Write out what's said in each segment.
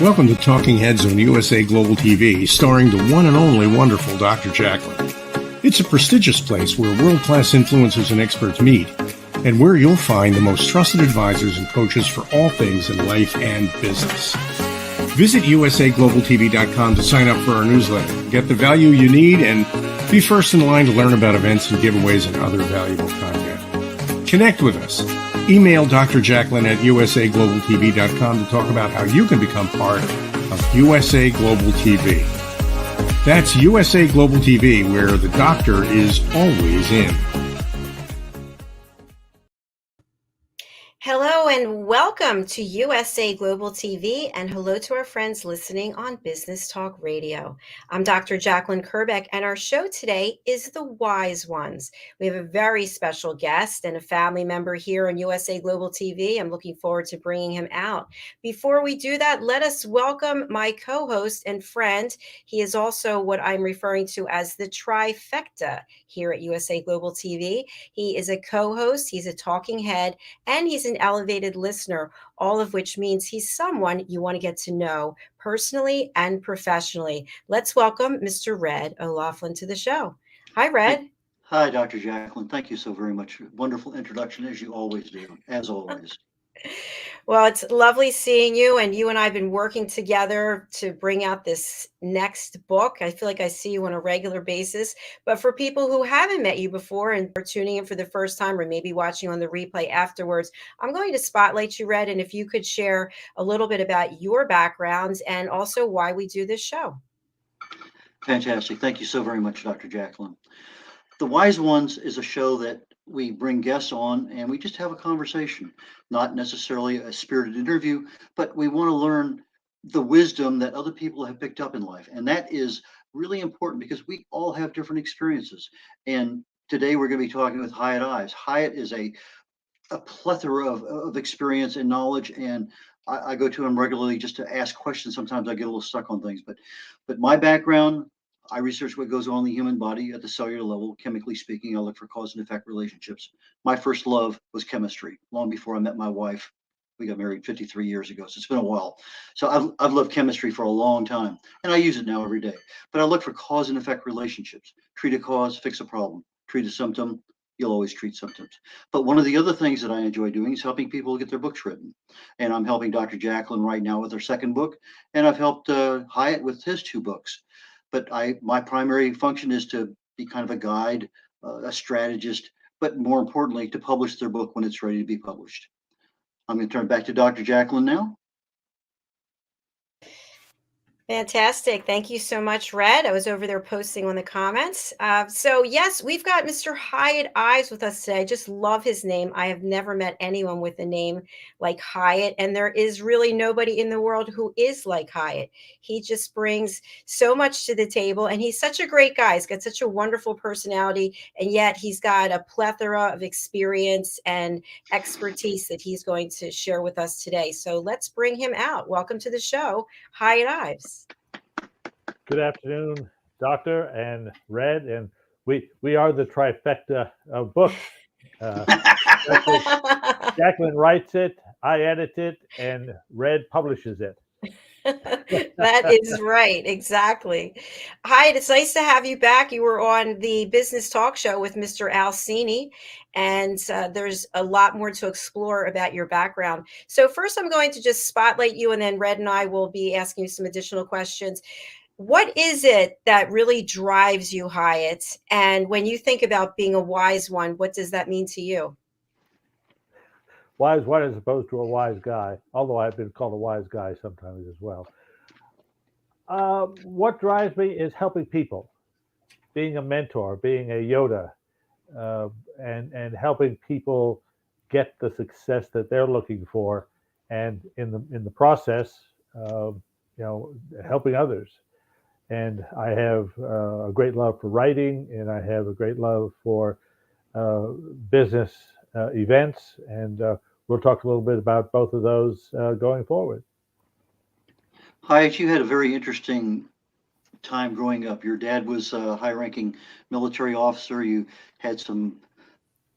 Welcome to Talking Heads on USA Global TV, starring the one and only wonderful Dr. JACALYN. It's a prestigious place where world-class influencers and experts meet, and where you'll find the most trusted advisors and coaches for all things in life and business. Visit usaglobaltv.com to sign up for our newsletter, get the value you need, and be first in line to learn about events and giveaways and other valuable content. Connect with us. Email Dr. JACALYN at usaglobaltv.com to talk about how you can become part of USA Global TV. That's USA Global TV, where the doctor is always in. Hello and welcome to USA Global TV, and hello to our friends listening on Business Talk Radio. I'm Dr. JACALYN KERBECK, and our show today is The Wise Ones. We have a very special guest and a family member here on USA Global TV. I'm looking forward to bringing him out. Before we do that, let us welcome my co-host and friend. He is also what I'm referring to as the trifecta here at USA Global TV. He is a co-host, he's a talking head, and he's an elevated listener, all of which means he's someone you want to get to know personally and professionally. Let's welcome Mr. Red O'Loughlin to the show. Hi, Red. Hi, Dr. JACALYN. Thank you so very much. Wonderful introduction, as you always do, as always. Well, it's lovely seeing you, and you and I have been working together to bring out this next book. I feel like I see you on a regular basis, but for people who haven't met you before and are tuning in for the first time or maybe watching on the replay afterwards, I'm going to spotlight you, Red, and if you could share a little bit about your background and also why we do this show. Fantastic. Thank you so very much, Dr. JACALYN. The Wise Ones is a show that we bring guests on and we just have a conversation, not necessarily a spirited interview, but we want to learn the wisdom that other people have picked up in life. And that is really important because we all have different experiences. And today we're going to be talking with Hiett Ives. Hiett is a plethora of experience and knowledge, and I go to him regularly just to ask questions. Sometimes I get a little stuck on things, but my background, I research what goes on in the human body at the cellular level. Chemically speaking, I look for cause and effect relationships. My first love was chemistry, long before I met my wife. We got married 53 years ago, so it's been a while. So I've loved chemistry for a long time, and I use it now every day. But I look for cause and effect relationships. Treat a cause, fix a problem. Treat a symptom, you'll always treat symptoms. But one of the other things that I enjoy doing is helping people get their books written. And I'm helping Dr. JACALYN right now with her second book, and I've helped Hiett with his 2 books. But my primary function is to be kind of a guide, a strategist, but more importantly, to publish their book when it's ready to be published. I'm going to turn it back to Dr. JACALYN now. Fantastic. Thank you so much, Red. I was over there posting on the comments. So yes, we've got Mr. Hiett Ives with us today. I just love his name. I have never met anyone with a name like Hiett, and there is really nobody in the world who is like Hiett. He just brings so much to the table, and he's such a great guy. He's got such a wonderful personality, and yet he's got a plethora of experience and expertise that he's going to share with us today. So let's bring him out. Welcome to the show, Hiett Ives. Good afternoon, Doctor and Red, and we are the trifecta of books. JACALYN writes it, I edit it, and Red publishes it. That is right, exactly. Hi, it's nice to have you back. You were on the Business Talk Show with Mr. Alcini, and there's a lot more to explore about your background. So first, I'm going to just spotlight you, and then Red and I will be asking you some additional questions. What is it that really drives you, Hiett? And when you think about being a wise one, what does that mean to you? Wise one as opposed to a wise guy, although I've been called a wise guy sometimes as well. What drives me is helping people, being a mentor, being a Yoda, and helping people get the success that they're looking for, and in the process, helping others. And I have a great love for writing, and I have a great love for business events, and we'll talk a little bit about both of those going forward. Hiett, you had a very interesting time growing up. Your dad was a high-ranking military officer. You had some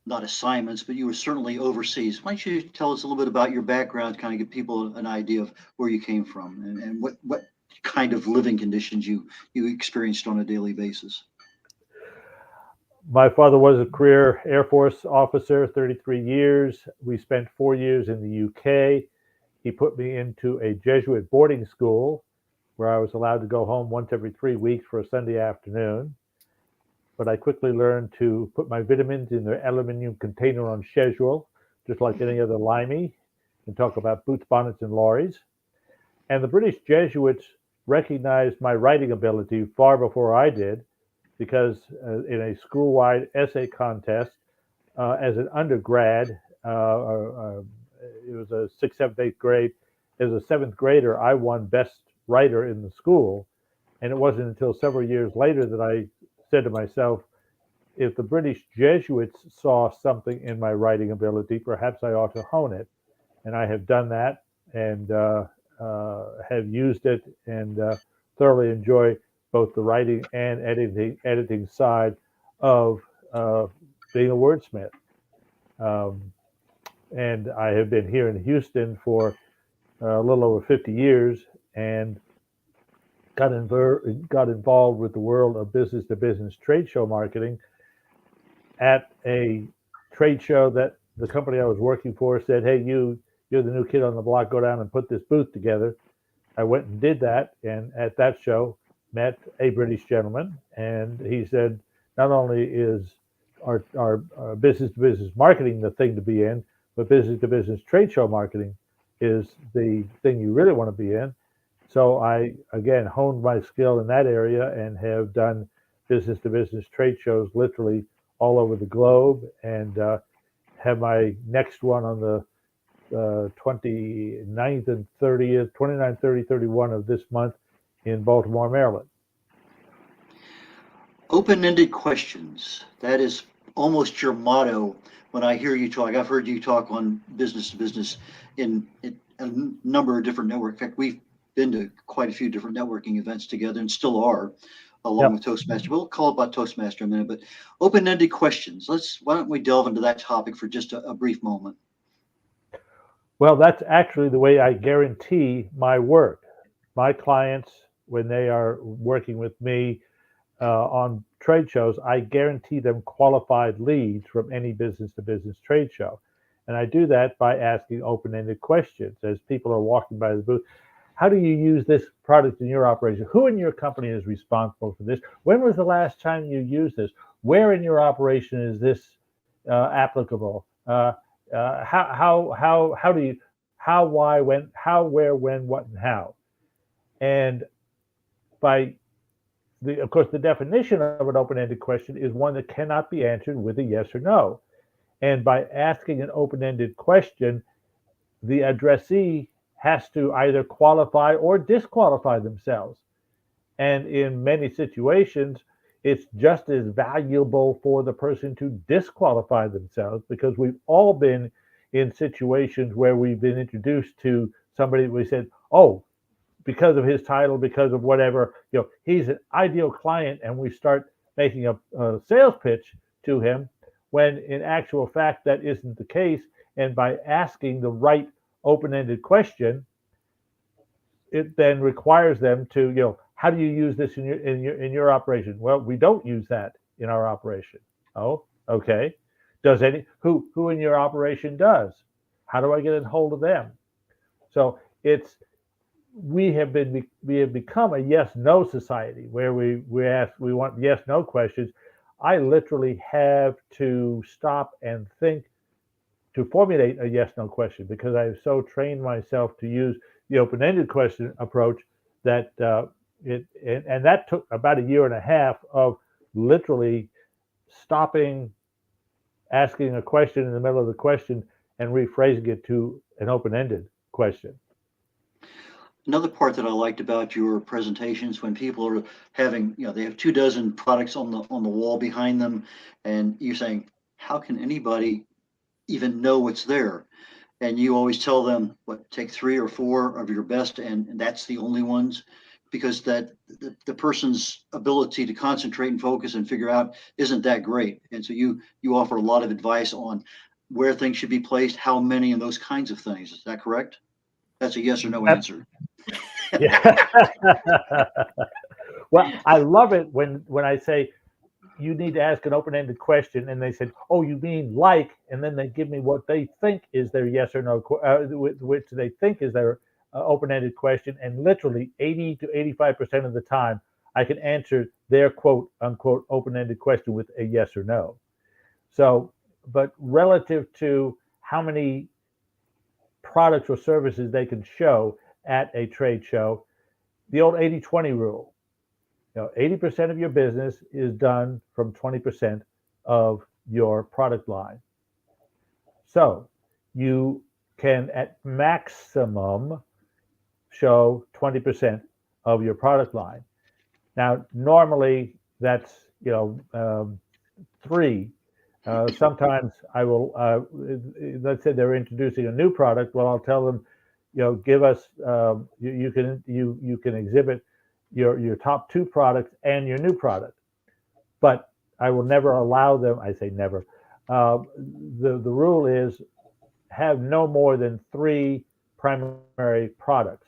not assignments, but you were certainly overseas. Why don't you tell us a little bit about your background, kind of give people an idea of where you came from and what kind of living conditions you experienced on a daily basis? My father was a career Air Force officer, 33 years. We spent 4 years in the UK. He put me into a Jesuit boarding school where I was allowed to go home once every 3 weeks for a Sunday afternoon. But I quickly learned to put my vitamins in their aluminum container on schedule, just like any other limey, and talk about boots, bonnets, and lorries. And the British Jesuits recognized my writing ability far before I did, because in a school-wide essay contest as an undergrad, it was a sixth, seventh, eighth grade. As a seventh grader, I won best writer in the school. And it wasn't until several years later that I said to myself, if the British Jesuits saw something in my writing ability, perhaps I ought to hone it. And I have done that and have used it and thoroughly enjoy both the writing and editing side of being a wordsmith. Um, and I have been here in Houston for a little over 50 years and got involved with the world of business to business trade show marketing at a trade show that the company I was working for said, "Hey, you're the new kid on the block. Go down and put this booth together." I went and did that, and at that show met a British gentleman, and he said, "Not only is our business to business marketing the thing to be in, but business to business trade show marketing is the thing you really want to be in." So I again honed my skill in that area and have done business to business trade shows literally all over the globe, and have my next one on the 29th and 30th, 29, 30, 31 of this month in Baltimore, Maryland. Open-ended questions. That is almost your motto when I hear you talk. I've heard you talk on business to business in a number of different networks. In fact, we've been to quite a few different networking events together and still are, along with Toastmaster. We'll call about Toastmaster in a minute, but open-ended questions. Why don't we delve into that topic for just a brief moment? Well, that's actually the way I guarantee my work. My clients, when they are working with me on trade shows, I guarantee them qualified leads from any business to business trade show. And I do that by asking open-ended questions as people are walking by the booth. How do you use this product in your operation? Who in your company is responsible for this? When was the last time you used this? Where in your operation is this applicable? How do you, how, why, when, how, where, when, what, and how? And by of course, the definition of an open-ended question is one that cannot be answered with a yes or no. And by asking an open-ended question, the addressee has to either qualify or disqualify themselves. And in many situations, it's just as valuable for the person to disqualify themselves, because we've all been in situations where we've been introduced to somebody, we said, "Oh, because of his title, because of whatever, he's an ideal client," and we start making a sales pitch to him, when in actual fact that isn't the case. And by asking the right open-ended question, it then requires them to, how do you use this in your operation? Well, we don't use that in our operation. Oh, okay. Does who in your operation does? How do I get a hold of them? So we have become a yes/no society where we want yes/no questions. I literally have to stop and think to formulate a yes/no question, because I've so trained myself to use the open-ended question approach that and that took about a year and a half of literally stopping, asking a question in the middle of the question, and rephrasing it to an open-ended question. Another part that I liked about your presentations, when people are having, they have 24 products on the wall behind them, and you're saying, how can anybody even know what's there? And you always tell them, take 3 or 4 of your best, and that's the only ones. because that the person's ability to concentrate and focus and figure out isn't that great. And so you offer a lot of advice on where things should be placed, how many, and those kinds of things. Is that correct? That's a yes or no answer. Yeah. Well, I love it when I say you need to ask an open-ended question, and they said, "Oh, you mean like?" And then they give me what they think is their yes or no, which they think is their open-ended question, and literally 80 to 85% of the time, I can answer their quote unquote open-ended question with a yes or no. So, but relative to how many products or services they can show at a trade show, the old 80-20 rule. 80% of your business is done from 20% of your product line. So you can at maximum show 20% of your product line. Now, normally that's, three. Sometimes I will, let's say they're introducing a new product. Well, I'll tell them, give us, you can exhibit your top two products and your new product. But I will never allow them, I say never. The rule is have no more than three primary products.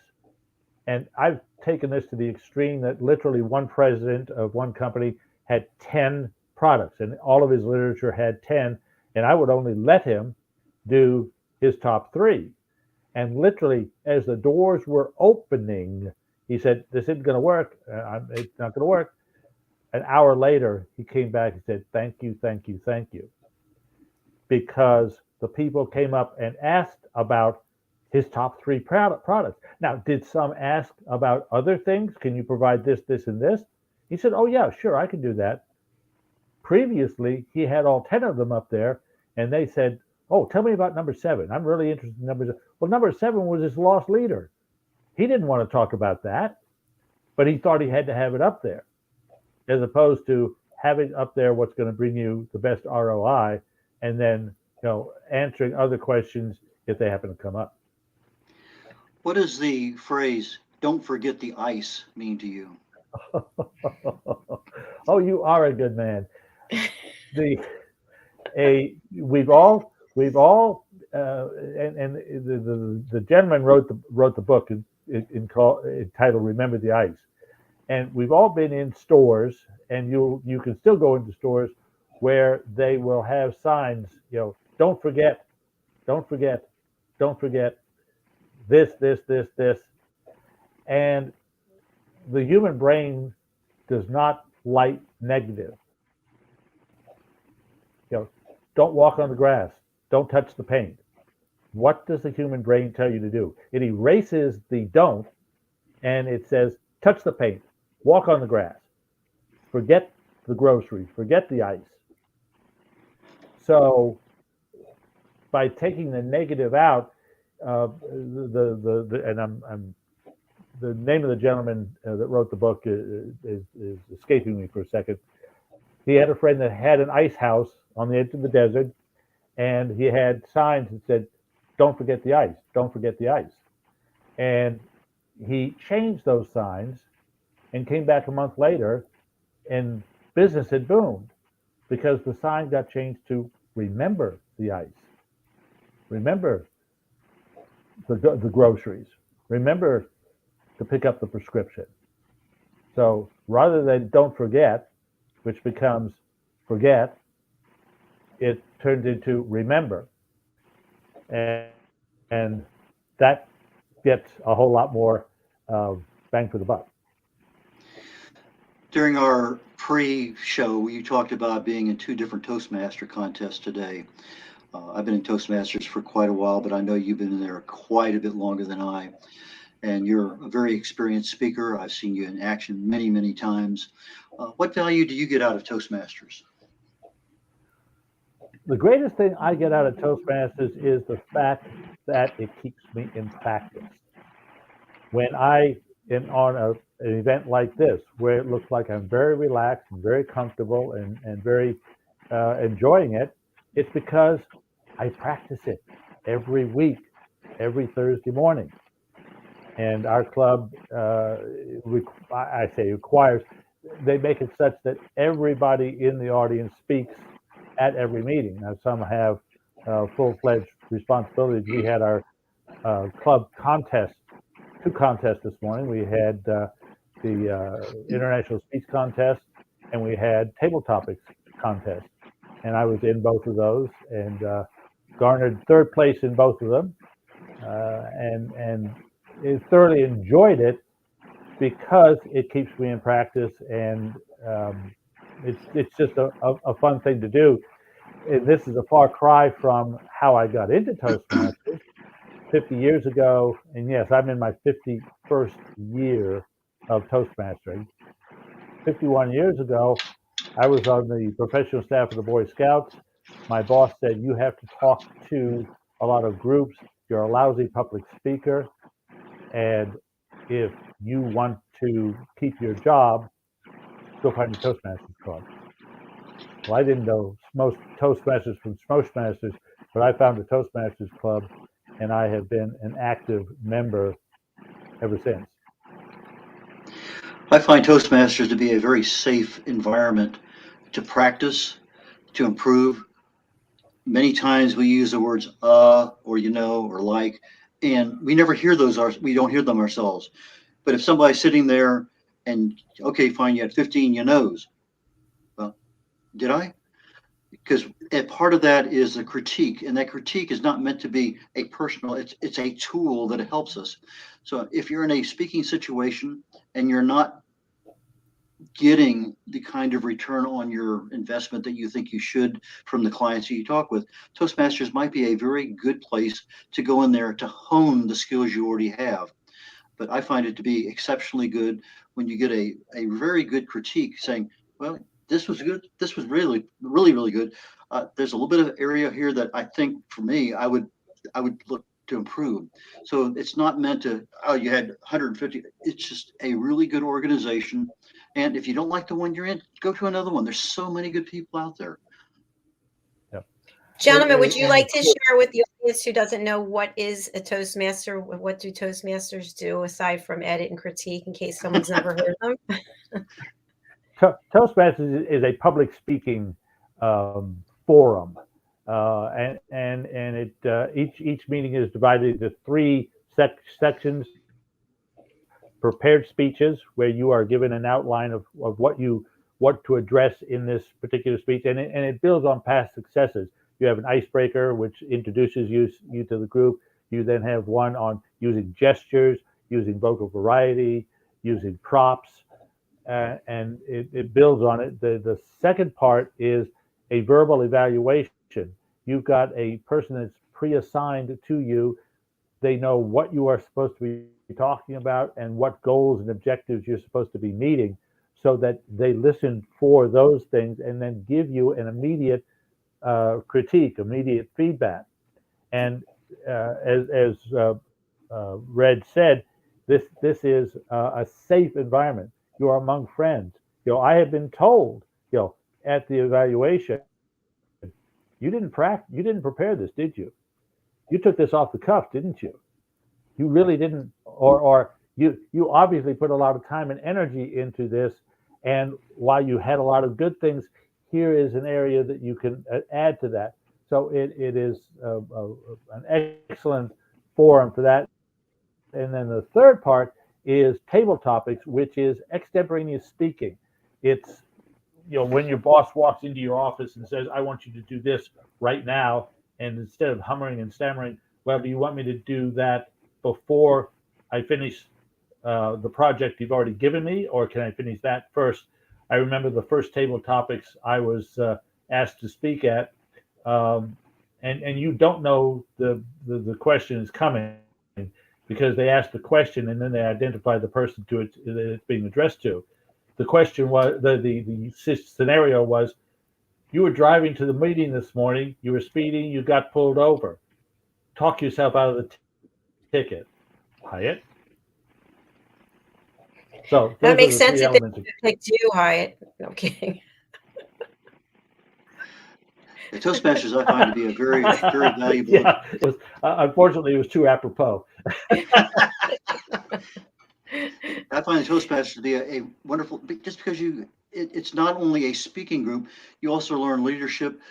And I've taken this to the extreme that literally one president of one company had 10 products, and all of his literature had 10, and I would only let him do his top three. And literally, as the doors were opening, he said, "This isn't going to work. It's not going to work." An hour later, he came back and said, "Thank you, thank you, thank you." Because the people came up and asked about his top three products. Now, did some ask about other things? Can you provide this, this, and this? He said, "Oh, yeah, sure, I can do that." Previously, he had all 10 of them up there, and they said, "Oh, tell me about number 7. I'm really interested in number 7. Well, number 7 was his lost leader. He didn't want to talk about that, but he thought he had to have it up there, as opposed to having up there what's going to bring you the best ROI, and then answering other questions if they happen to come up. What does the phrase "don't forget the ice" mean to you? Oh, you are a good man. We've all and the gentleman wrote the book entitled "Remember the Ice," and we've all been in stores, and you can still go into stores where they will have signs, don't forget, don't forget, don't forget this, this, this, this, and the human brain does not like negative. Don't walk on the grass. Don't touch the paint. What does the human brain tell you to do? It erases the don't, and it says, touch the paint, walk on the grass, forget the groceries, forget the ice. So by taking the negative out, the name of the gentleman that wrote the book is escaping me for a second. He had a friend that had an ice house on the edge of the desert, and he had signs that said, "Don't forget the ice, don't forget the ice." And he changed those signs and came back a month later, and business had boomed because the sign got changed to "Remember the ice, remember the groceries, remember to pick up the prescription." So rather than "don't forget," which becomes "forget," it turned into "remember," and that gets a whole lot more bang for the buck. During our pre-show, you talked about being in 2 different Toastmaster contests today. I've been in Toastmasters for quite a while, but I know you've been in there quite a bit longer than I. And you're a very experienced speaker. I've seen you in action many, many times. What value do you get out of Toastmasters? The greatest thing I get out of Toastmasters is the fact that it keeps me in practice. When I am on an event like this, where it looks like I'm very relaxed and very comfortable and very enjoying it, it's because I practice it every week, every Thursday morning. And our club, I say requires, they make it such that everybody in the audience speaks at every meeting. Now, some have full-fledged responsibilities. We had our club contest, 2 contests this morning. We had the International Speech Contest, and we had Table Topics Contest. And I was in both of those and garnered 3rd place in both of them. And thoroughly enjoyed it because it keeps me in practice, and it's just a fun thing to do. And this is a far cry from how I got into Toastmasters 50 years ago. And yes, I'm in my 51st year of Toastmastering. 51 years ago, I was on the professional staff of the Boy Scouts. My boss said, you have to talk to a lot of groups. You're a lousy public speaker. And if you want to keep your job, go find a Toastmasters club. Well, I didn't know most Toastmasters from Smashmasters, but I found a Toastmasters club, and I have been an active member ever since. I find Toastmasters to be a very safe environment to practice, to improve. Many times we use the words or you know, or like, and we never hear those, we don't hear them ourselves. But if somebody's sitting there and, okay, fine, you had 15 you knows. Well, did I? Because part of that is a critique, and that critique is not meant to be a personal, it's a tool that helps us. So if you're in a speaking situation and you're not getting the kind of return on your investment that you think you should from the clients that you talk with, Toastmasters might be a very good place to go in there to hone the skills you already have. But I find it to be exceptionally good when you get a very good critique saying, well, this was good. This was really, really, really good. There's a little bit of area here that I think for me, I would look to improve. So it's not meant to, oh, you had 150. It's just a really good organization. And if you don't like the one you're in, go to another one. There's so many good people out there. Yep. Gentlemen, would you like to share with the audience who doesn't know what is a Toastmaster? What do Toastmasters do aside from edit and critique, in case someone's never heard them? Toastmasters is a public speaking forum, and it each meeting is divided into 3 sections: prepared speeches, where you are given an outline of what to address in this particular speech, and it builds on past successes. You have an icebreaker, which introduces you to the group. You then have one on using gestures, using vocal variety, using props, and it builds on it. The second part is a verbal evaluation. You've got a person that's pre-assigned to you. They know what you are supposed to be talking about and what goals and objectives you're supposed to be meeting, so that they listen for those things and then give you an immediate critique, immediate feedback. And as Red said, this is a safe environment. You are among friends. I have been told, at the evaluation, you didn't prepare this, did you? You took this off the cuff, didn't you? You really didn't, or you obviously put a lot of time and energy into this. And while you had a lot of good things, here is an area that you can add to that. So it is an excellent forum for that. And then the third part is table topics, which is extemporaneous speaking. It's, when your boss walks into your office and says, I want you to do this right now, and instead of humming and stammering, well, do you want me to do that before I finish the project you've already given me, or can I finish that first? I remember the first table topics I was asked to speak at, and you don't know the question is coming, because they ask the question and then they identify the person that it's being addressed to. The question was, the scenario was, you were driving to the meeting this morning, you were speeding, you got pulled over. Talk yourself out of the ticket. Hiett? So that makes sense. Elements Picked you, Hiett. No kidding. The Toastmasters I find to be a very, very valuable. Yeah, unfortunately, it was too apropos. I find the Toastmasters to be a wonderful, just because it's not only a speaking group, you also learn leadership.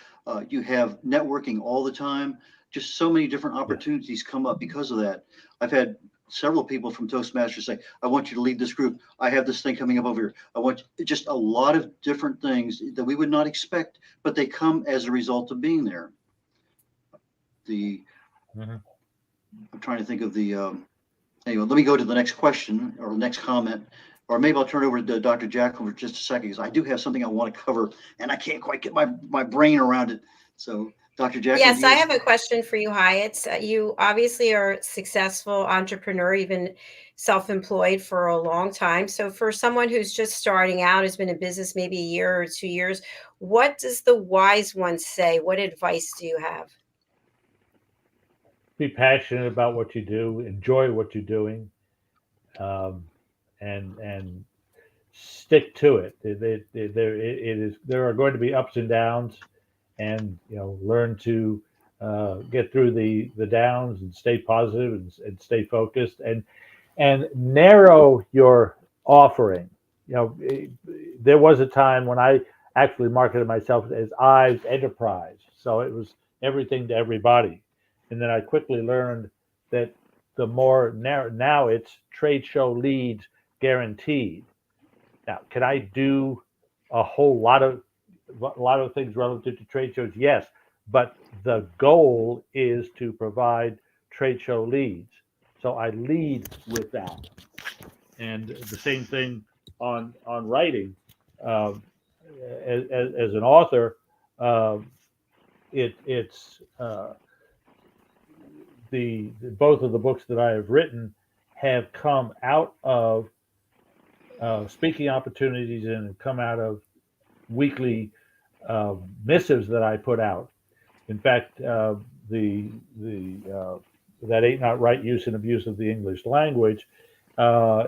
You have networking all the time. Just so many different opportunities come up because of that. I've had several people from Toastmasters say, I want you to lead this group. I have this thing coming up over here. I want just a lot of different things that we would not expect, but they come as a result of being there. I'm trying to think of anyway, let me go to the next question or next comment, or maybe I'll turn it over to Dr. Jacalyn for just a second, because I do have something I want to cover and I can't quite get my brain around it. So Dr. Jacalyn. Yes, I have a question for you, Hiett. You obviously are a successful entrepreneur, even self-employed for a long time. So for someone who's just starting out, who's been in business maybe a year or 2 years, what does the wise one say? What advice do you have? Be passionate about what you do, enjoy what you're doing, and stick to it. There are going to be ups and downs, and learn to get through the downs and stay positive and stay focused and narrow your offering. There was a time when I actually marketed myself as Ives Enterprise, so it was everything to everybody. And then I quickly learned that the more narrow, now it's trade show leads guaranteed. Now, can I do a whole lot of things relative to trade shows? Yes, but the goal is to provide trade show leads. So I lead with that. And the same thing on writing. As an author, it's both of the books that I have written have come out of speaking opportunities and have come out of weekly missives that I put out. In fact, that ain't not right use and abuse of the English language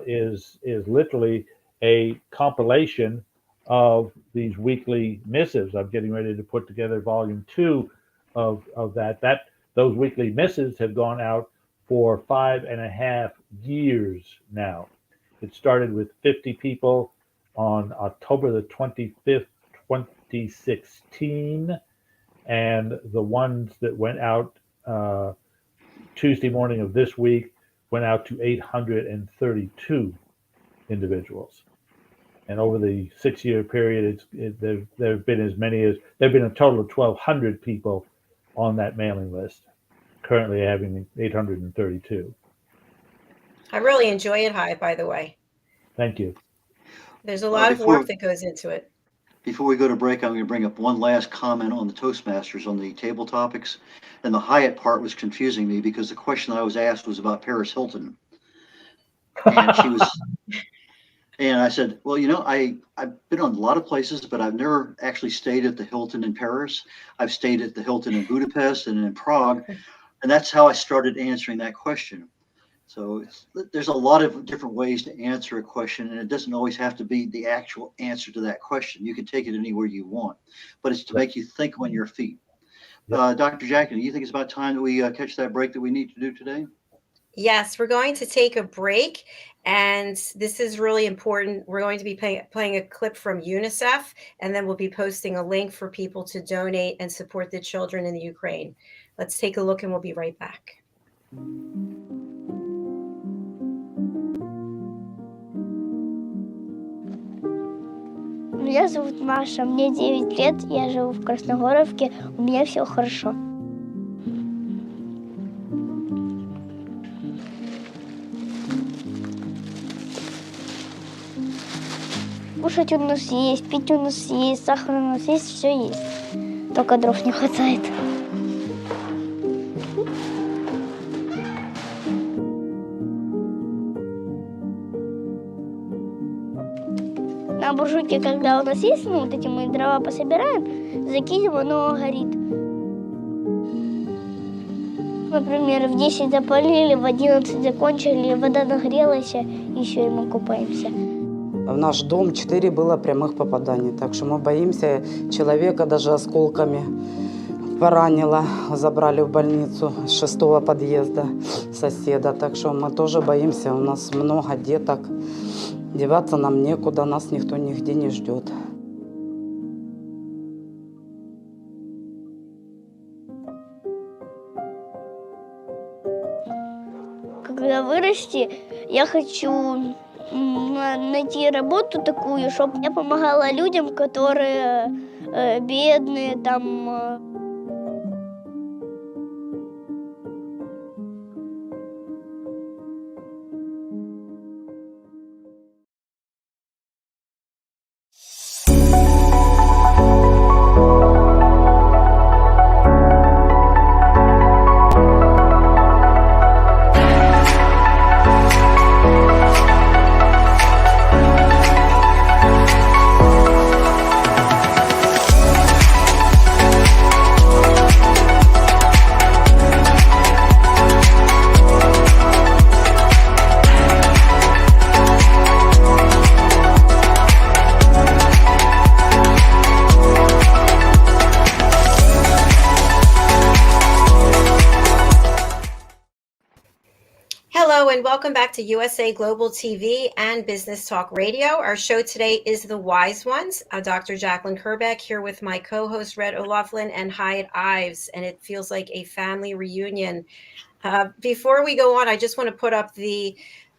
is literally a compilation of these weekly missives. I'm getting ready to put together volume 2 of that. Those weekly missives have gone out for 5.5 years now. It started with 50 people on October the 25th, 2016, and the ones that went out Tuesday morning of this week went out to 832 individuals. And over the 6-year period, there have been a total of 1,200 people on that mailing list, currently having 832. I really enjoy it, Hiett, by the way. Thank you. There's a lot of work that goes into it. Before we go to break, I'm going to bring up one last comment on the Toastmasters on the table topics. And the Hiett part was confusing me because the question I was asked was about Paris Hilton. And she was, and I said, well, I've been on a lot of places, but I've never actually stayed at the Hilton in Paris. I've stayed at the Hilton in Budapest and in Prague. And that's how I started answering that question. So there's a lot of different ways to answer a question, and it doesn't always have to be the actual answer to that question. You can take it anywhere you want, but it's to make you think on your feet. Dr. Jacalyn, do you think it's about time that we catch that break that we need to do today? Yes, we're going to take a break, and this is really important. We're going to be playing a clip from UNICEF, and then we'll be posting a link for people to donate and support the children in the Ukraine. Let's take a look, and we'll be right back. Меня зовут Маша, мне 9 лет, я живу в Красногоровке, у меня все хорошо. Кушать у нас есть, пить у нас есть, сахар у нас есть, все есть. Только дров не хватает. На буржуйке, когда у нас есть, вот эти мы дрова пособираем, закинем, оно горит. Например, в 10 запалили, в 11 закончили, вода нагрелась, и все, и мы купаемся. В наш дом 4 было прямых попаданий, так что мы боимся человека даже осколками. поранила, забрали в больницу с 6-го подъезда соседа. Так что мы тоже боимся, у нас много деток. Деваться нам некуда, нас никто нигде не ждет. Когда вырасти, я хочу найти работу такую, чтобы я помогала людям, которые бедные, там. Hello and welcome back to USA Global TV and Business Talk Radio. Our show today is The Wise Ones. I'm Dr. JACALYN KERBECK here with my co-host Red O'Loughlin and Hiett Ives, and it feels like a family reunion. Before we go on, I just want to put up the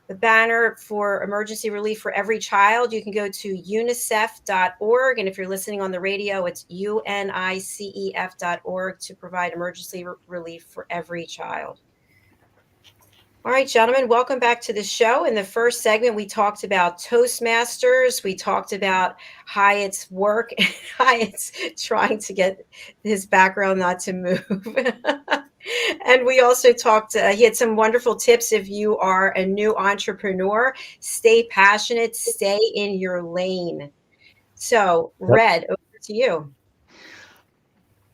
banner for emergency relief for every child. You can go to unicef.org, and if you're listening on the radio, it's unicef.org to provide emergency relief for every child. All right, gentlemen, welcome back to the show. In the first segment, we talked about Toastmasters. We talked about Hiett's work, Hiett's trying to get his background not to move. And we also talked, he had some wonderful tips if you are a new entrepreneur. Stay passionate, stay in your lane. So, Red, over to you.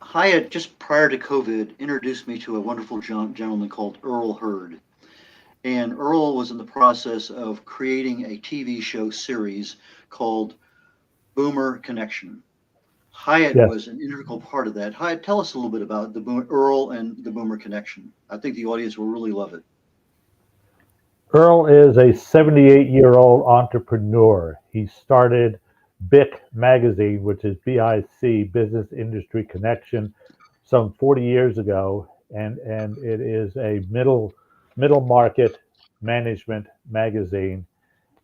Hiett, just prior to COVID, introduced me to a wonderful gentleman called Earl Hurd. And Earl was in the process of creating a TV show series called Boomer Connection. Hiett was an integral part of that. Hiett, tell us a little bit about Earl and the Boomer Connection. I think the audience will really love it. Earl is a 78-year-old entrepreneur. He started BIC magazine, which is BIC, Business Industry Connection, some 40 years ago, and it is a middle market management magazine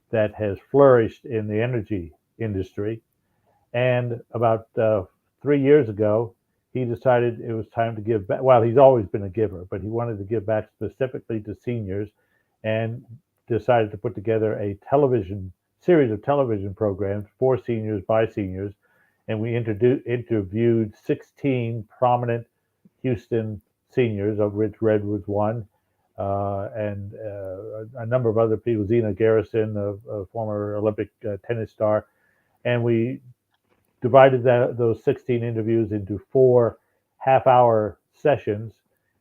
that has flourished in the energy industry. And about 3 years ago, he decided it was time to give back. Well, he's always been a giver, but he wanted to give back specifically to seniors and decided to put together a series of television programs for seniors by seniors. And we interviewed 16 prominent Houston seniors, of which Red was one, and a number of other people, Zena Garrison, a former Olympic tennis star. And we divided those 16 interviews into 4 half-hour sessions,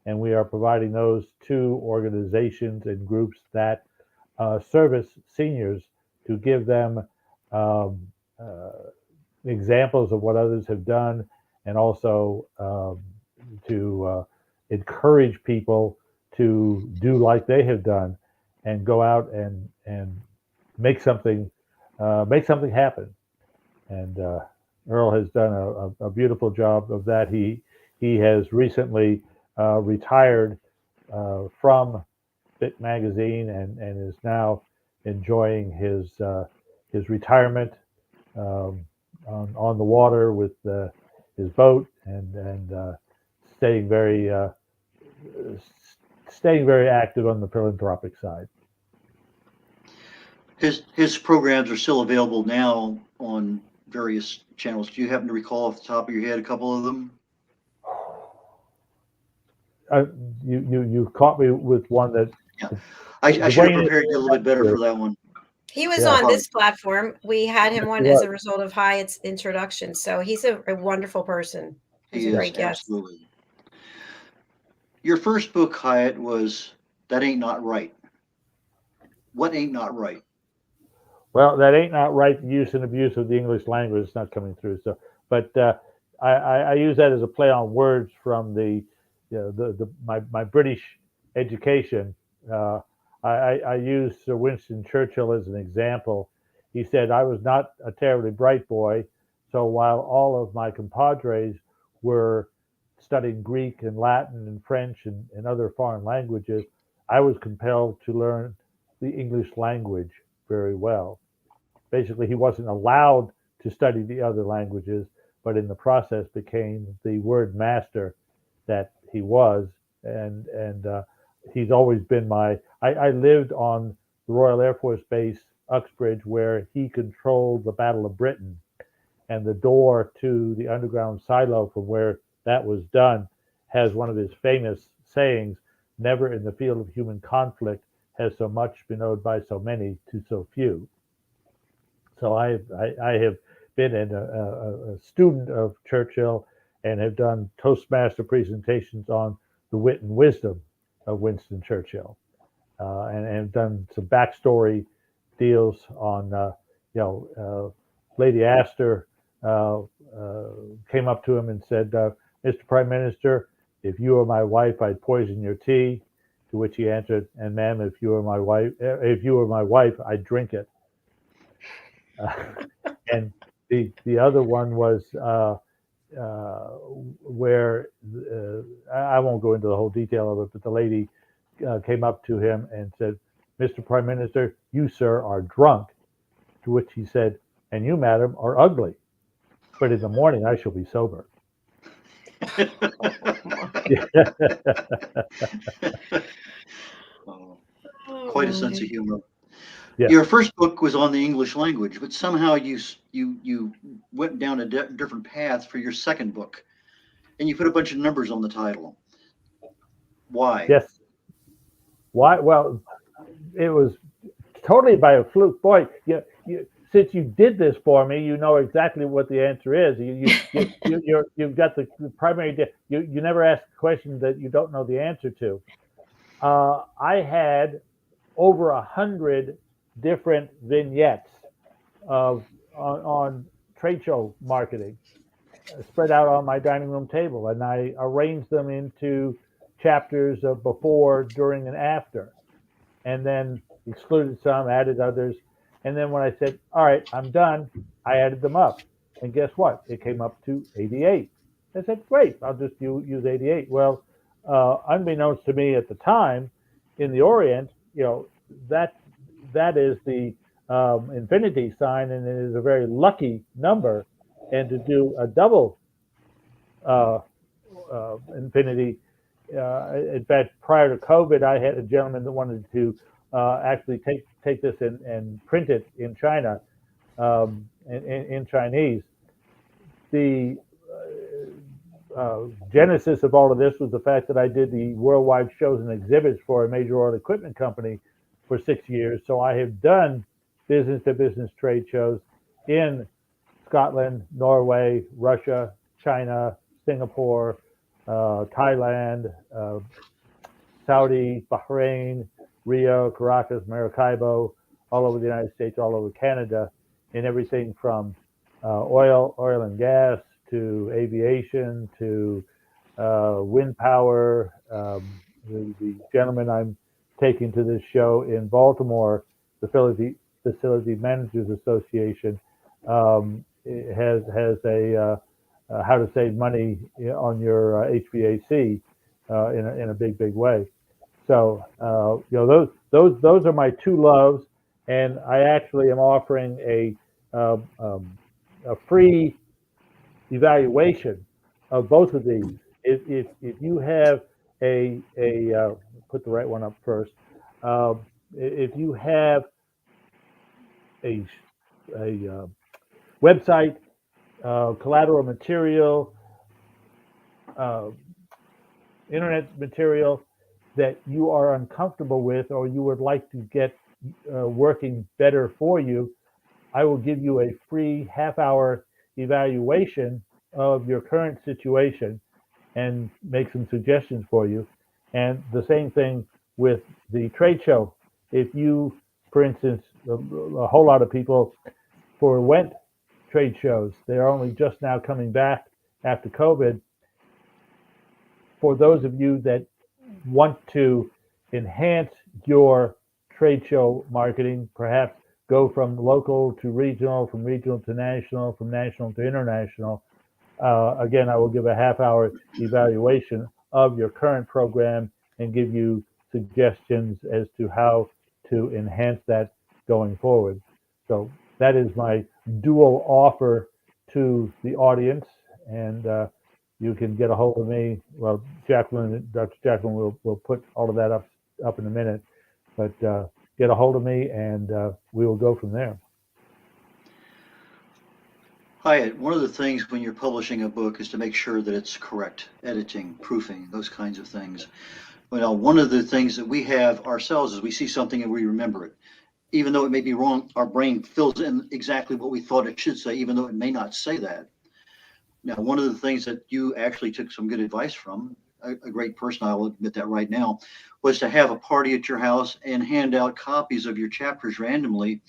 and we are providing those to organizations and groups that service seniors to give them examples of what others have done, and also to encourage people to do like they have done and go out and make something happen. And Earl has done a beautiful job of that. He has recently retired from BIC magazine and is now enjoying his retirement on the water with his boat and staying very active on the philanthropic side. His programs are still available now on various channels. Do you happen to recall off the top of your head a couple of them? You caught me with one that. Yeah, I should have prepared you a little bit better for that one. He was on this platform. We had him on as a result of Hiett's introduction. So he's a wonderful person. He's a great guest. Absolutely. Your first book, Hiett, was That Ain't Not Right. What ain't not right? Well, that ain't not right. The use and abuse of the English language is not coming through. So, but I use that as a play on words from my British education. I use Sir Winston Churchill as an example. He said, I was not a terribly bright boy, so while all of my compadres were studying Greek and Latin and French and other foreign languages, I was compelled to learn the English language very well. Basically, he wasn't allowed to study the other languages, but in the process became the word master that he was. And he's always been I lived on the Royal Air Force Base, Uxbridge, where he controlled the Battle of Britain. And the door to the underground silo from where that was done has one of his famous sayings, never in the field of human conflict has so much been owed by so many to so few. So I have been a student of Churchill and have done Toastmaster presentations on the wit and wisdom of Winston Churchill, and done some backstory deals on, Lady Astor came up to him and said, Mr. Prime Minister, if you were my wife, I'd poison your tea. To which he answered, and ma'am, if you were my wife, I'd drink it. And the other one was where I won't go into the whole detail of it, but the lady came up to him and said, Mr. Prime Minister, you, sir, are drunk. To which he said, and you, madam, are ugly. But in the morning, I shall be sober. Quite a sense of humor. Yeah. Your first book was on the English language, but somehow you went down a different path for your second book, and you put a bunch of numbers on the title. Why? Yes. Why? Well, it was totally by a fluke. Boy, since you did this for me, you know exactly what the answer is. You've got the primary. You never ask a question that you don't know the answer to. I had over 100 different vignettes on trade show marketing spread out on my dining room table, and I arranged them into chapters of before, during, and after, and then excluded some, added others. And then when I said, all right, I'm done, I added them up. And guess what? It came up to 88. I said, great, I'll just use 88. Well, unbeknownst to me at the time, in the Orient, that is the infinity sign, and it is a very lucky number. And to do a double infinity, in fact, prior to COVID, I had a gentleman that wanted to actually take this and print it in China, in Chinese. The genesis of all of this was the fact that I did the worldwide shows and exhibits for a major oil equipment company for 6 years. So I have done business-to-business trade shows in Scotland, Norway, Russia, China, Singapore, Thailand, Saudi, Bahrain, Rio, Caracas, Maracaibo, all over the United States, all over Canada, in everything from oil and gas to aviation to wind power. The gentleman I'm taking to this show in Baltimore, the Facility Managers Association, has a how to save money on your HVAC in a big way. So those are my two loves, and I actually am offering a free evaluation of both of these. If you have a put the right one up first. If you have a website, collateral material, internet material that you are uncomfortable with, or you would like to get working better for you, I will give you a free half-hour evaluation of your current situation and make some suggestions for you. And the same thing with the trade show. If you, for instance, a whole lot of people forwent trade shows, they're only just now coming back after COVID. For those of you that want to enhance your trade show marketing, perhaps go from local to regional, from regional to national, from national to international. Again, I will give a half-hour evaluation of your current program and give you suggestions as to how to enhance that going forward. So that is my dual offer to the audience, and you can get a hold of me. Well, Dr. JACALYN will put all of that up in a minute, but get a hold of me and we will go from there. Hiett, one of the things when you're publishing a book is to make sure that it's correct, editing, proofing, those kinds of things. Well, one of the things that we have ourselves is we see something and we remember it. Even though it may be wrong, our brain fills in exactly what we thought it should say, even though it may not say that. Now, one of the things that you actually took some good advice from, a great person, I will admit that right now, was to have a party at your house and hand out copies of your chapters randomly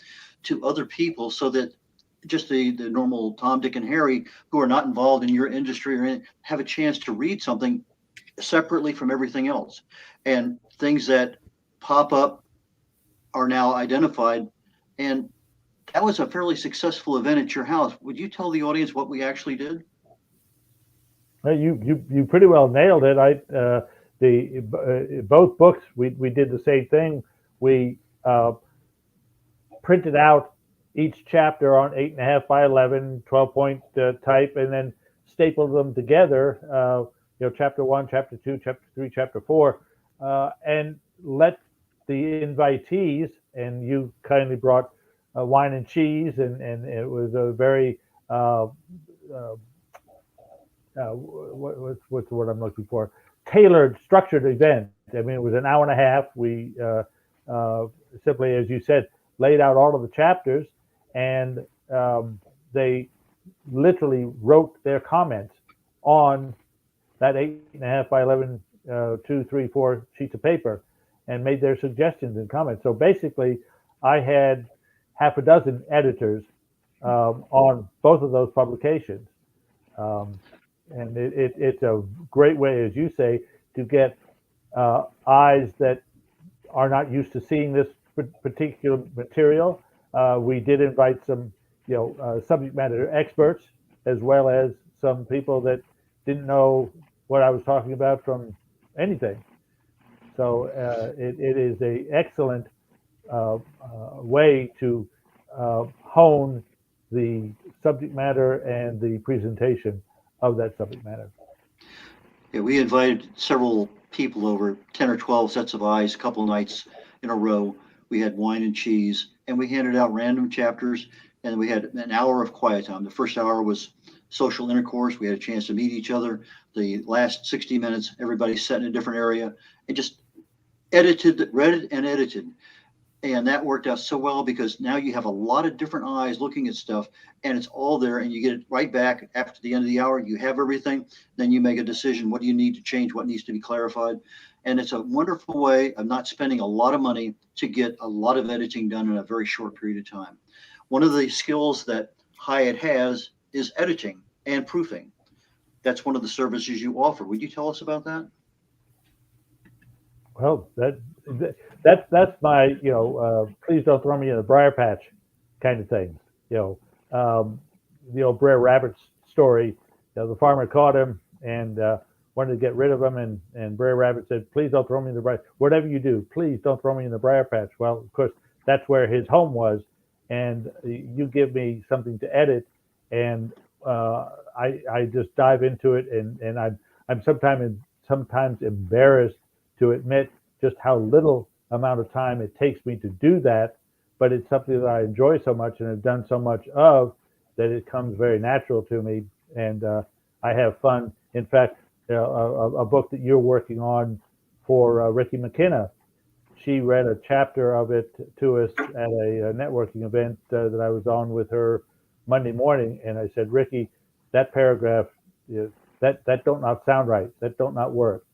to other people so that just the normal Tom, Dick, and Harry who are not involved in your industry or anything have a chance to read something separately from everything else. And things that pop up are now identified. And that was a fairly successful event at your house. Would you tell the audience what we actually did? Well, you pretty well nailed it. Both books we did the same thing. We printed out each chapter on 8.5 by 11 12-point type, and then stapled them together. Chapter 1, chapter 2, chapter 3, chapter 4, and let the invitees. And you kindly brought wine and cheese, and it was a very what's the word I'm looking for? Tailored, structured event. I mean, it was an hour and a half. We simply, as you said, laid out all of the chapters, and they literally wrote their comments on that 8.5 by 11, 2, 3, 4 sheets of paper, and made their suggestions and comments. So basically, I had half a dozen editors on both of those publications. And it's a great way, as you say, to get eyes that are not used to seeing this particular material. We did invite some, subject matter experts, as well as some people that didn't know what I was talking about from anything. So it is an excellent way to hone the subject matter and the presentation of that subject matter. Yeah, we invited several people over, 10 or 12 sets of eyes, a couple of nights in a row. We had wine and cheese, and we handed out random chapters, and we had an hour of quiet time. The first hour was social intercourse. We had a chance to meet each other. The last 60 minutes, everybody sat in a different area and just read it and edited. And that worked out so well because now you have a lot of different eyes looking at stuff, and it's all there, and you get it right back after the end of the hour. You have everything. Then you make a decision. What do you need to change? What needs to be clarified? And it's a wonderful way of not spending a lot of money to get a lot of editing done in a very short period of time. One of the skills that Hiett has is editing and proofing. That's one of the services you offer. Would you tell us about that? Well, that's my please don't throw me in the briar patch kind of thing. The old Brer Rabbit's story. The farmer caught him and wanted to get rid of him, and Brer Rabbit said, "Please don't throw me in the briar. Whatever you do, please don't throw me in the briar patch." Well, of course, that's where his home was, and you give me something to edit, and I just dive into it, and I'm sometimes embarrassed to admit just how little amount of time it takes me to do that, but it's something that I enjoy so much and have done so much of that it comes very natural to me, and I have fun. In fact, a book that you're working on for Ricky McKenna, she read a chapter of it to us at a networking event that I was on with her Monday morning, and I said, "Ricky, that paragraph, that don't not sound right. That don't not work."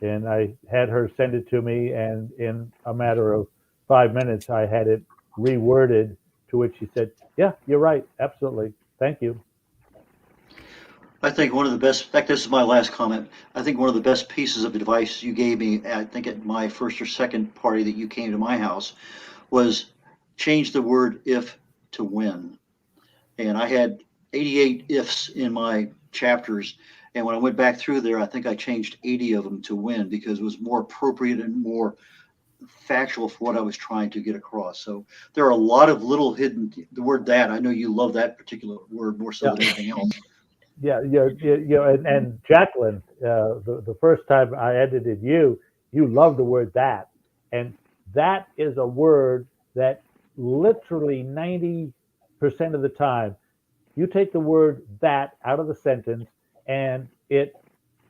And I had her send it to me, and in a matter of 5 minutes, I had it reworded, to which she said, "Yeah, you're right. Absolutely. Thank you." I think one of the best, in fact, this is my last comment. I think one of the best pieces of advice you gave me, I think at my first or second party that you came to my house, was change the word if to when. And I had 88 ifs in my chapters. And when I went back through there, I think I changed 80 of them to when because it was more appropriate and more factual for what I was trying to get across. So there are a lot of little hidden, the word that, I know you love that particular word more so than anything else. Yeah, and Jacqueline, the first time I edited you love the word that, and that is a word that literally 90% of the time, you take the word that out of the sentence, and it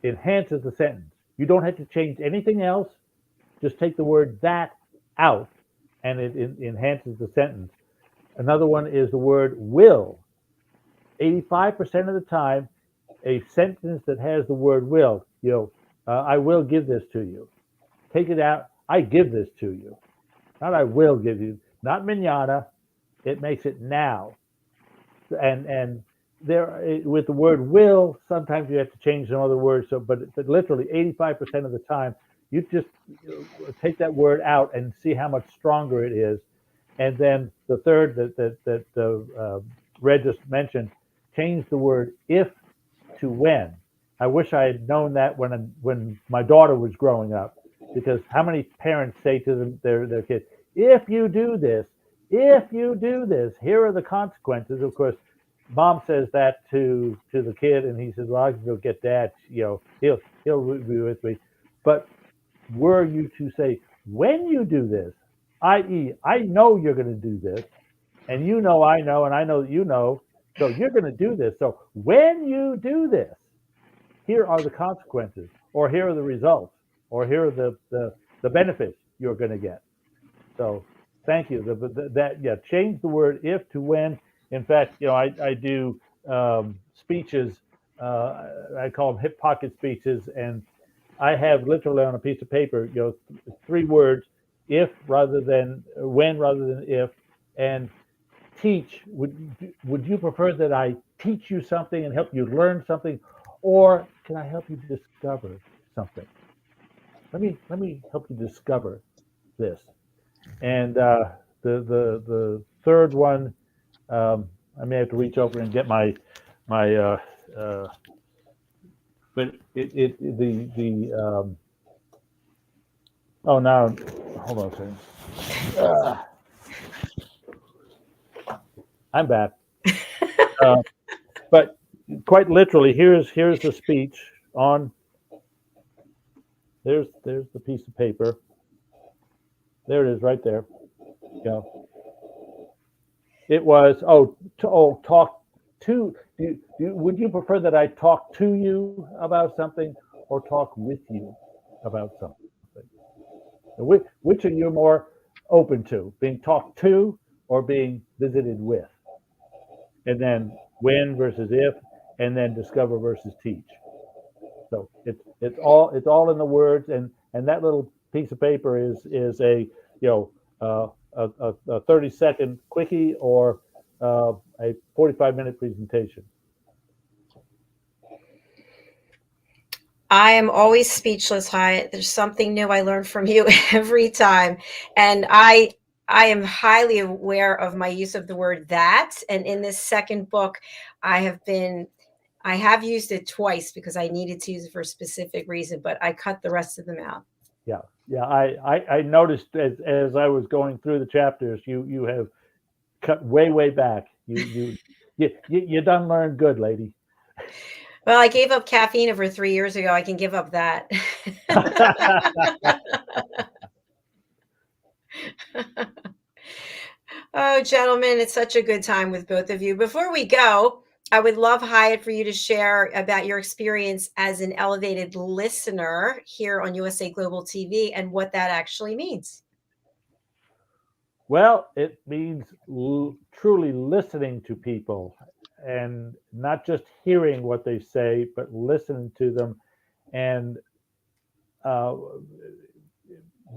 enhances the sentence. You don't have to change anything else. Just take the word that out, and it enhances the sentence. Another one is the word will. 85% of the time, a sentence that has the word will, I will give this to you. Take it out. I give this to you. Not I will give you. Not mañana. It makes it now. And there with the word will, sometimes you have to change some other words. So, but literally 85% of the time, you just take that word out and see how much stronger it is. And then the third that Red just mentioned, change the word if to when. I wish I had known that when my daughter was growing up, because how many parents say to them, their kids, if you do this, here are the consequences. Of course, mom says that to the kid, and he says, well, I can go get dad. He'll be with me. But were you to say, when you do this, i.e., I know you're going to do this, and you know I know, and I know that you know, so you're going to do this. So when you do this, here are the consequences, or here are the results, or here are the benefits you're going to get. So thank you. Change the word if to when. In fact, I do speeches. I call them hip pocket speeches, and I have literally on a piece of paper, 3 words: if rather than when, rather than if, and teach. Would you prefer that I teach you something and help you learn something, or can I help you discover something? Let me help you discover this. And the third one, I may have to reach over and get my but oh, now hold on a second. I'm back. But quite literally, here's the speech on. There's the piece of paper. There it is, right there. It was talk to. Would you prefer that I talk to you about something or talk with you about something? Which are you more open to, being talked to or being visited with? And then when versus if, and then discover versus teach. So it's all in the words, and that little piece of paper is a 30-second quickie or a 45-minute presentation. I am always speechless, Hiett. There's something new I learn from you every time. And I am highly aware of my use of the word that. And in this second book, I have used it twice because I needed to use it for a specific reason, but I cut the rest of them out. Yeah. I noticed as I was going through the chapters, you have cut way back. You done learned good, lady. Well, I gave up caffeine over 3 years ago. I can give up that. Oh, gentlemen, it's such a good time with both of you. Before we go, I would love, Hiett, for you to share about your experience as an elevated listener here on USA Global TV and what that actually means. Well, it means truly listening to people and not just hearing what they say, but listening to them and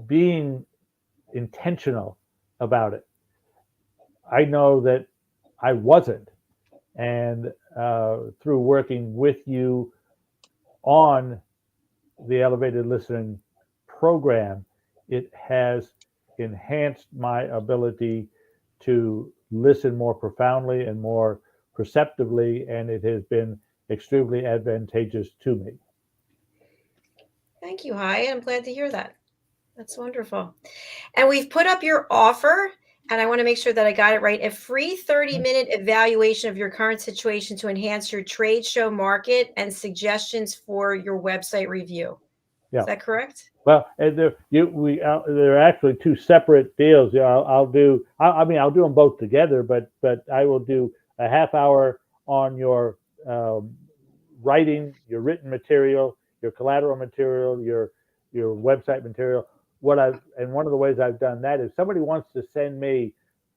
being intentional about it. I know that I wasn't. And through working with you on the elevated listening program, it has enhanced my ability to listen more profoundly and more perceptively, and it has been extremely advantageous to me. Thank you, Hiett. I'm glad to hear that. That's wonderful. And we've put up your offer, and I want to make sure that I got it right. A free 30-minute evaluation of your current situation to enhance your trade show market and suggestions for your website review. Yeah. Is that correct? Well, and they're actually two separate deals. Yeah, I'll do them both together, but I will do a half hour on your writing, your written material, your collateral material, your website material. One of the ways I've done that is somebody wants to send me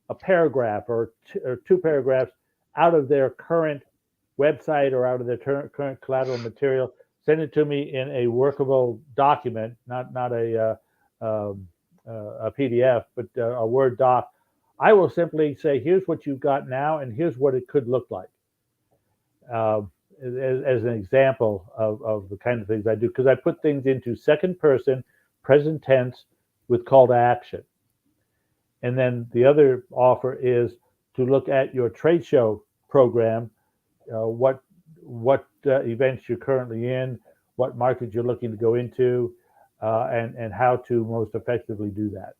a paragraph or two paragraphs out of their current website or out of their current collateral material. Send it to me in a workable document, not a PDF, but a Word doc. I will simply say, here's what you've got now, and here's what it could look like. As an example of the kind of things I do, because I put things into second person, present tense with call to action. And then the other offer is to look at your trade show program, what events you're currently in, what markets you're looking to go into, and how to most effectively do that.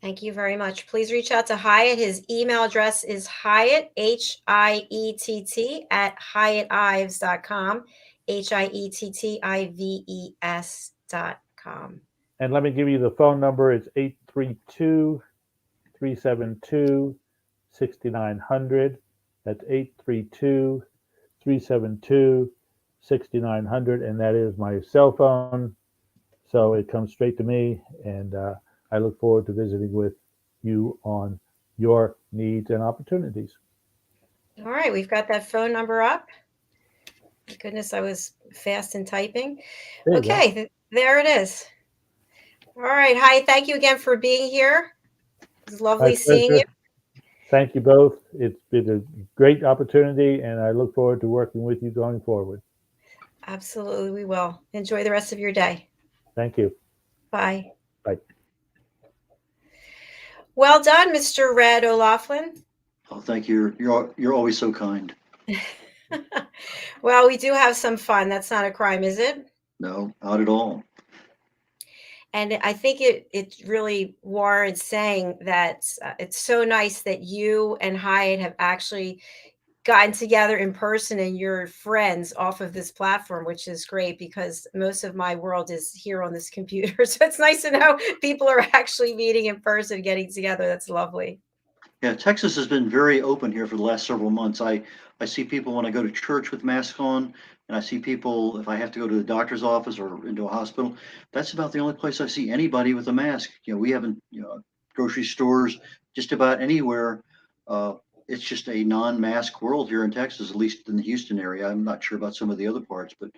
Thank you very much. Please reach out to Hiett. His email address is Hiett, Hiett, at hiettives.com, hiettives.com. And let me give you the phone number. It's 832-372-6900. That's 832-372-6900. And that is my cell phone. So it comes straight to me. And I look forward to visiting with you on your needs and opportunities. All right. We've got that phone number up. Thank goodness I was fast in typing. Okay. There it is. All right. Hi. Thank you again for being here. It was lovely seeing you. Thank you both. It's been a great opportunity, and I look forward to working with you going forward. Absolutely, we will. Enjoy the rest of your day. Thank you. Bye. Bye. Well done, Mr. Red O'Laughlin. Oh, thank you. You're always so kind. Well, we do have some fun. That's not a crime, is it? No, not at all. And I think it really warrants saying that it's so nice that you and Hiett have actually gotten together in person and you're friends off of this platform, which is great because most of my world is here on this computer. So it's nice to know people are actually meeting in person, getting together. That's lovely. Yeah, Texas has been very open here for the last several months. I see people when I go to church with masks on, and I see people if I have to go to the doctor's office or into a hospital. That's about the only place I see anybody with a mask. We haven't, grocery stores, just about anywhere. It's just a non-mask world here in Texas, at least in the Houston area. I'm not sure about some of the other parts, but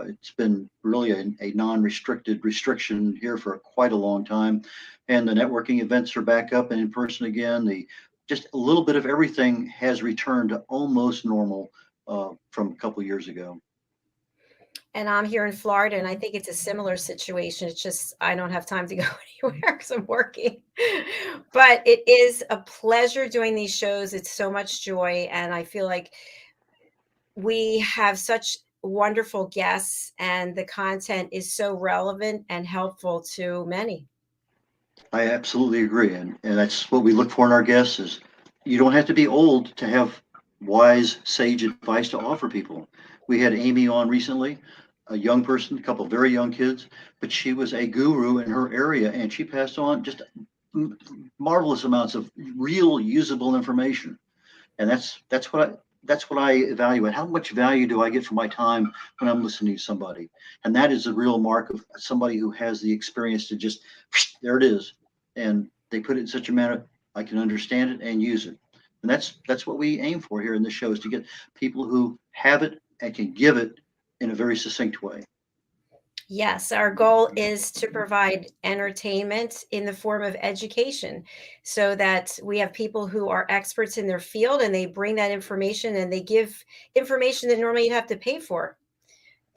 it's been really a non-restricted restriction here for quite a long time. And the networking events are back up and in person again. Just a little bit of everything has returned to almost normal from a couple of years ago. And I'm here in Florida, and I think it's a similar situation. It's just I don't have time to go anywhere because I'm working. But it is a pleasure doing these shows. It's so much joy, and I feel like we have such wonderful guests, and the content is so relevant and helpful to many. I absolutely agree, and that's what we look for in our guests. Is you don't have to be old to have wise, sage advice to offer people. We had Amy on recently, a young person, a couple of very young kids, but she was a guru in her area, and she passed on just marvelous amounts of real usable information. And that's what I evaluate. How much value do I get for my time when I'm listening to somebody? And that is a real mark of somebody who has the experience to just, there it is. And they put it in such a manner I can understand it and use it. And that's what we aim for here in the show, is to get people who have it and can give it in a very succinct way. Yes, our goal is to provide entertainment in the form of education so that we have people who are experts in their field and they bring that information and they give information that normally you'd have to pay for.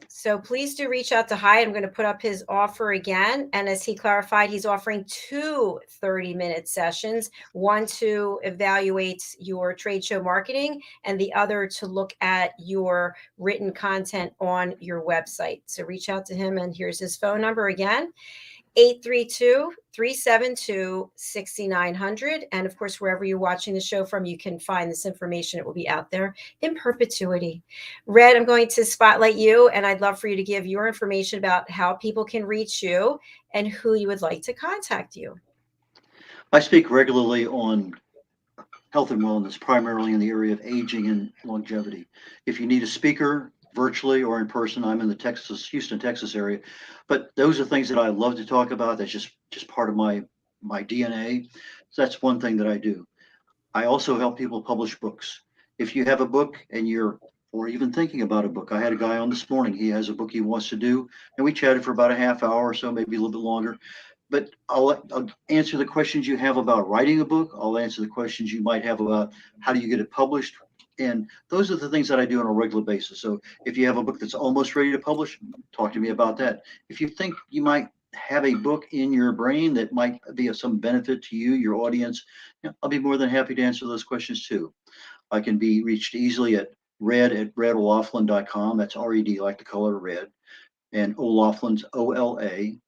So please do reach out to Hiett. I'm going to put up his offer again. And as he clarified, he's offering 2 30-minute sessions, one to evaluate your trade show marketing and the other to look at your written content on your website. So reach out to him, and here's his phone number again. 832-372-6900. And of course, wherever you're watching the show from, you can find this information. It will be out there in perpetuity. Red, I'm going to spotlight you, and I'd love for you to give your information about how people can reach you and who you would like to contact you. I speak regularly on health and wellness, primarily in the area of aging and longevity. If you need a speaker, virtually or in person, I'm in the Houston, Texas area. But those are things that I love to talk about. That's just part of my DNA. So that's one thing that I do. I also help people publish books. If you have a book and or even thinking about a book, I had a guy on this morning. He has a book he wants to do, and we chatted for about a half hour or so, maybe a little bit longer. But I'll answer the questions you have about writing a book. I'll answer the questions you might have about how do you get it published. And those are the things that I do on a regular basis. So if you have a book that's almost ready to publish, talk to me about that. If you think you might have a book in your brain that might be of some benefit to you, your audience, I'll be more than happy to answer those questions too. I can be reached easily at red@redolaughlin.com. That's RED, like the color red. And O'Loughlin's OLAUGHLIN,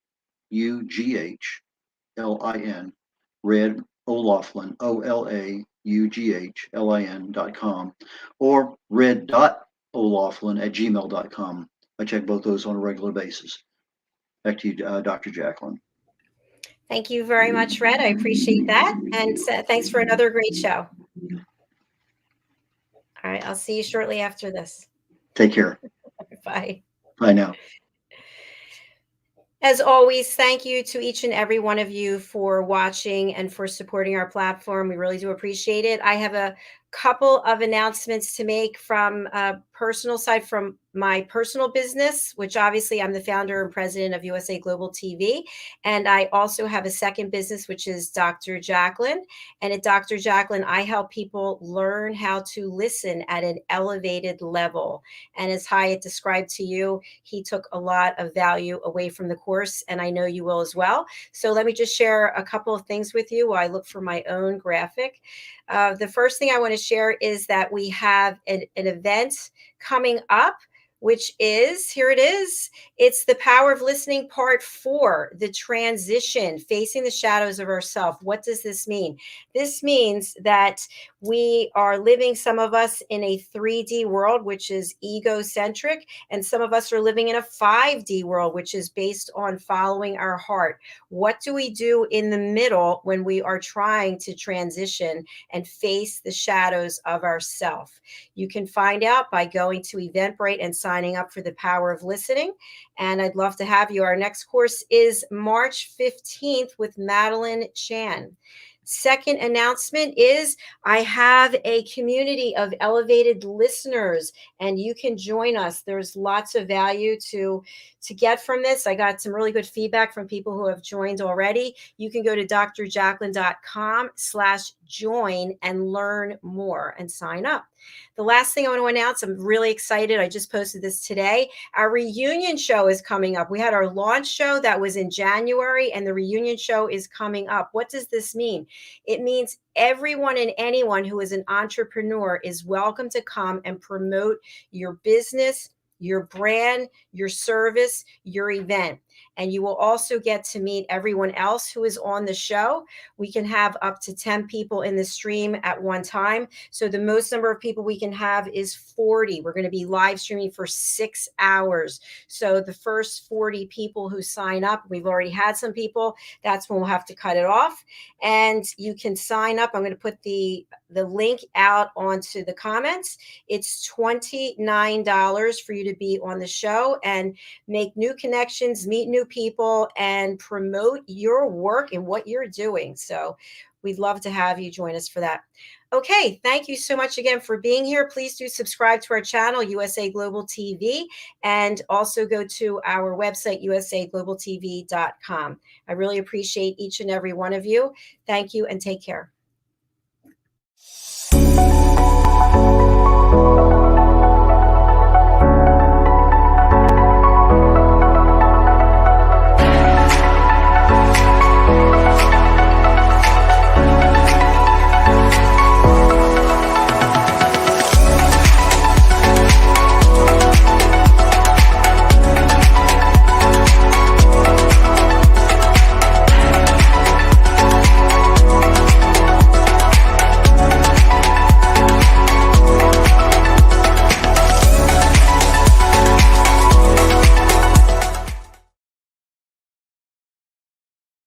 Red O'Loughlin, OLAUGHLIN.com, or red.o'loughlin@gmail.com. I check both those on a regular basis. Back to you, Dr. JACALYN. Thank you very much, Red. I appreciate that. And thanks for another great show. All right, I'll see you shortly after this. Take care. Bye. Bye now. As always, thank you to each and every one of you for watching and for supporting our platform. We really do appreciate it. I have a couple of announcements to make from a personal side, from my personal business, which obviously I'm the founder and president of USA Global TV. And I also have a second business, which is Dr. JACALYN. And at Dr. JACALYN, I help people learn how to listen at an elevated level. And as Hiett described to you, he took a lot of value away from the course, and I know you will as well. So let me just share a couple of things with you while I look for my own graphic. The first thing I want to share is that we have an event coming up, which is, here it is. It's the Power of Listening Part 4, the transition, facing the shadows of ourself. What does this mean? This means that we are living, some of us, in a 3D world, which is egocentric, and some of us are living in a 5D world, which is based on following our heart. What do we do in the middle when we are trying to transition and face the shadows of ourself? You can find out by going to Eventbrite and signing up for the Power of Listening. And I'd love to have you. Our next course is March 15th with Madeline Chan. Second announcement is I have a community of elevated listeners, and you can join us. There's lots of value to get from this. I got some really good feedback from people who have joined already. You can go to drjacalyn.com/join and learn more and sign up. The last thing I want to announce, I'm really excited. I just posted this today. Our reunion show is coming up. We had our launch show that was in January, and the reunion show is coming up. What does this mean? It means everyone and anyone who is an entrepreneur is welcome to come and promote your business, your brand, your service, your event. And you will also get to meet everyone else who is on the show. We can have up to 10 people in the stream at one time. So the most number of people we can have is 40. We're going to be live streaming for 6 hours. So the first 40 people who sign up, we've already had some people, that's when we'll have to cut it off. And you can sign up. I'm going to put the link out onto the comments. It's $29 for you to be on the show and make new connections, meet meet new people and promote your work and what you're doing. So we'd love to have you join us for that. Okay, thank you so much again for being here. Please do subscribe to our channel, USA Global TV, and also go to our website, usaglobaltv.com. I really appreciate each and every one of you. Thank you and take care.